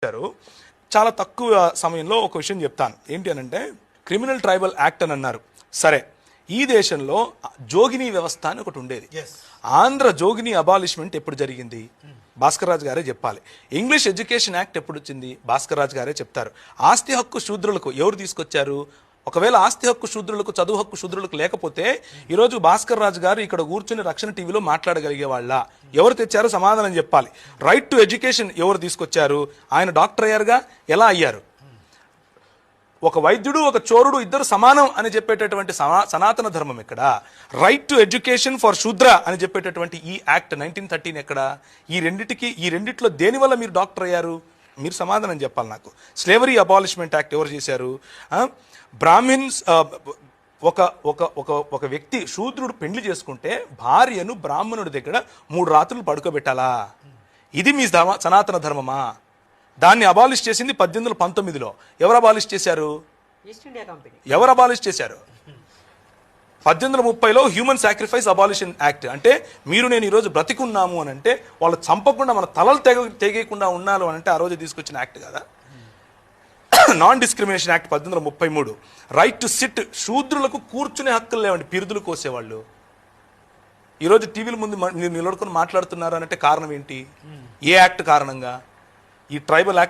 చెప్పారు. చాలా తక్కువ సమయంలో ఒక విషయం చెప్తాను. ఏంటి అనంటే క్రిమినల్ ట్రైబల్ యాక్ట్ అని అన్నారు. సరే, ఈ దేశంలో జోగిని వ్యవస్థ అని ఒకటి ఉండేది. ఆంధ్ర జోగిని అబాలిష్మెంట్ ఎప్పుడు జరిగింది? భాస్కర్ రాజు గారే చెప్పాలి. ఇంగ్లీష్ ఎడ్యుకేషన్ యాక్ట్ ఎప్పుడు వచ్చింది? భాస్కర్ రాజు గారే చెప్తారు. ఆస్తి హక్కు శూద్రులకు ఎవరు తీసుకొచ్చారు? ఒకవేళ ఆస్తి హక్కు శూద్రులకు, చదువు హక్కు శూద్రులకు లేకపోతే ఈరోజు భాస్కర్ రాజు గారు ఇక్కడ కూర్చుని రక్షణ టీవీలో మాట్లాడగలిగే వాళ్ళ? ఎవరు తెచ్చారో సమాధానం చెప్పాలి. రైట్ టు ఎడ్యుకేషన్ ఎవరు తీసుకొచ్చారు? ఆయన డాక్టర్ అయ్యారుగా, ఎలా అయ్యారు? ఒక వైద్యుడు, ఒక చోరుడు ఇద్దరు సమానం అని చెప్పేటటువంటి సనాతన ధర్మం ఎక్కడ? రైట్ టు ఎడ్యుకేషన్ ఫర్ శూద్ర అని చెప్పేటటువంటి ఈ యాక్ట్ 1913 ఎక్కడ? ఈ రెండిట్లో దేని వల్ల మీరు డాక్టర్ అయ్యారు? మీరు సమాధానం చెప్పాలి నాకు. స్లేవరీ అబాలిష్మెంట్ యాక్ట్ ఎవరు చేశారు? బ్రాహ్మిన్స్ ఒక ఒక ఒక ఒక వ్యక్తి శూద్రుడు పెళ్లి చేసుకుంటే భార్యను బ్రాహ్మణుడి దగ్గర 3 రాత్రులు పడుకోబెట్టాలా? ఇది మీ సనాతన ధర్మమా? దాన్ని అబాలిష్ చేసింది 1819లో. ఎవరు అబాలిష్ చేశారు? ఎవరు అబాలిష్ చేశారు? 1830లో హ్యూమన్ సాక్రిఫైస్ అబాలిషన్ యాక్ట్. అంటే మీరు నేను ఈరోజు బ్రతికున్నాము అని అంటే వాళ్ళు చంపకుండా మన తలలు తెగేయకుండా ఉన్నారు అని అంటే ఆ రోజు తీసుకొచ్చిన యాక్ట్ కదా. Non discrimination act 1833. Right to sit, శూద్రులకు కూర్చునే హక్కులు లేవండి, పిరుదులు కోసేవాళ్ళు. ఈరోజు టీవీల ముందు మీరు నిలబడుకొని మాట్లాడుతున్నారు అంటే కారణం ఏంటి? ఏ యాక్ట్ కారణంగా? ఈ ట్రైబల్ యాక్ట్